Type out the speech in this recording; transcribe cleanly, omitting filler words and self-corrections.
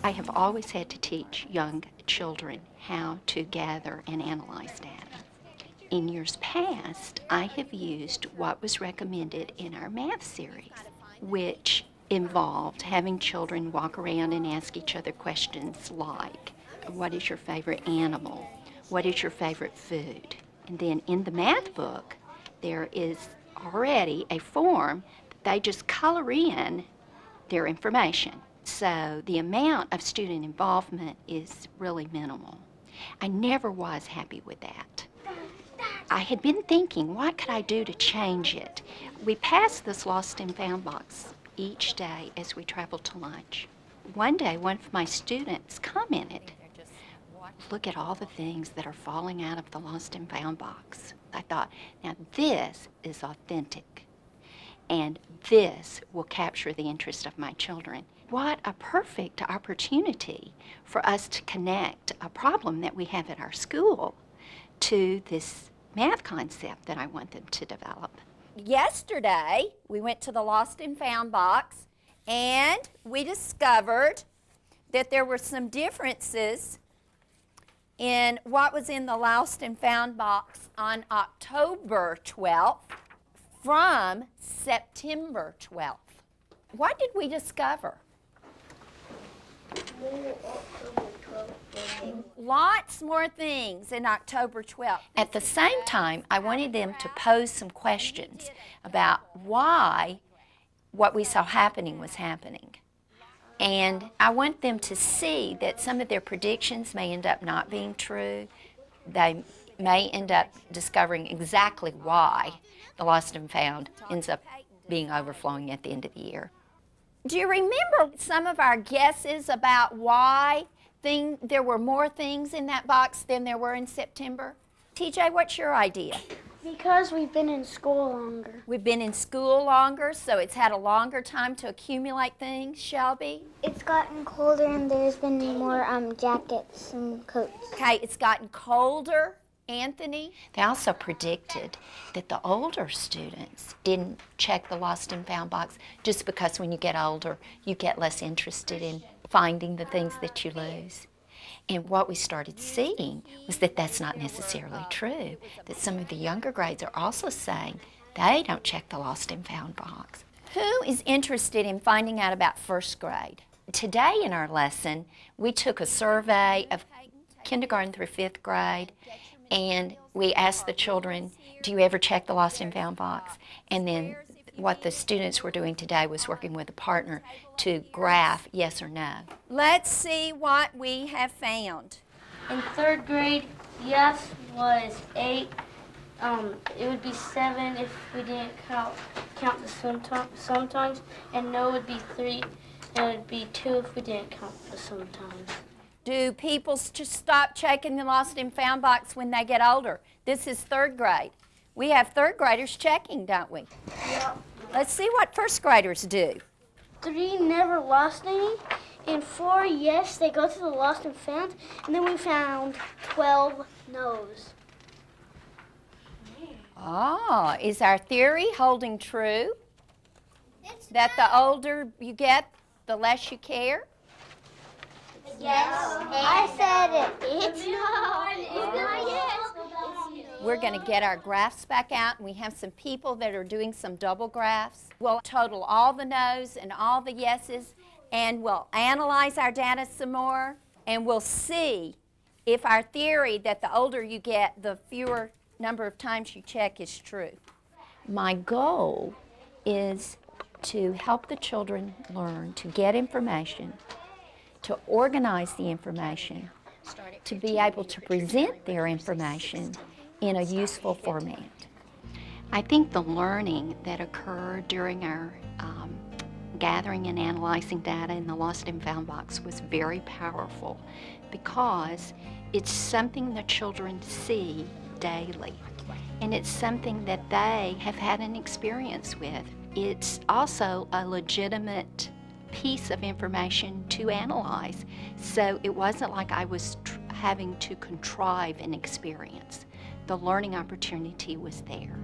I have always had to teach young children how to gather and analyze data. In years past, I have used what was recommended in our math series, which involved having children walk around and ask each other questions like, what is your favorite animal? What is your favorite food? And then in the math book, there is already a form that they just color in their information. So the amount of student involvement is really minimal. I never was happy with that. I had been thinking, what could I do to change it? We passed this lost and found box each day as we traveled to lunch. One day, one of my students commented, look at all the things that are falling out of the lost and found box. I thought, now this is authentic, and this will capture the interest of my children. What a perfect opportunity for us to connect a problem that we have at our school to this math concept that I want them to develop. Yesterday, we went to the Lost and Found box, and we discovered that there were some differences in what was in the Lost and Found box on October 12th from September 12th. What did we discover? Lots more things in October 12th. At the same time, I wanted them to pose some questions about why what we saw happening was happening. And I want them to see that some of their predictions may end up not being true. They may end up discovering exactly why the Lost and Found ends up being overflowing at the end of the year. Do you remember some of our guesses about why there were more things in that box than there were in September? TJ, what's your idea? Because we've been in school longer. We've been in school longer, so it's had a longer time to accumulate things, Shelby? It's gotten colder and there's been more jackets and coats. Okay, it's gotten colder. Anthony? They also predicted that the older students didn't check the Lost and Found box just because when you get older, you get less interested in finding the things that you lose. And what we started seeing was that that's not necessarily true, that some of the younger grades are also saying they don't check the Lost and Found box. Who is interested in finding out about first grade? Today in our lesson, we took a survey of kindergarten through fifth grade, and we asked the children, do you ever check the Lost and Found box? And then what the students were doing today was working with a partner to graph yes or no. Let's see what we have found. In third grade, yes was 8. It would be 7 if we didn't count the sometimes, and no would be 3, and it would be 2 if we didn't count the sometimes. Do people just stop checking the Lost and Found box when they get older? This is third grade. We have third graders checking, don't we? Yep. Let's see what first graders do. 3 never lost any, and 4, yes, they go to the Lost and Found, and then we found 12 no's. Oh, is our theory holding true? That the older you get, the less you care? Yes. I said it. It's not. It's not yes. We're going to get our graphs back out, and we have some people that are doing some double graphs. We'll total all the no's and all the yeses, and we'll analyze our data some more, and we'll see if our theory that the older you get, the fewer number of times you check is true. My goal is to help the children learn to get information, to organize the information, to be able to present their information in a useful format. I think the learning that occurred during our gathering and analyzing data in the Lost and Found box was very powerful because it's something the children see daily, and it's something that they have had an experience with. It's also a legitimate piece of information to analyze, so it wasn't like I was having to contrive an experience. The learning opportunity was there.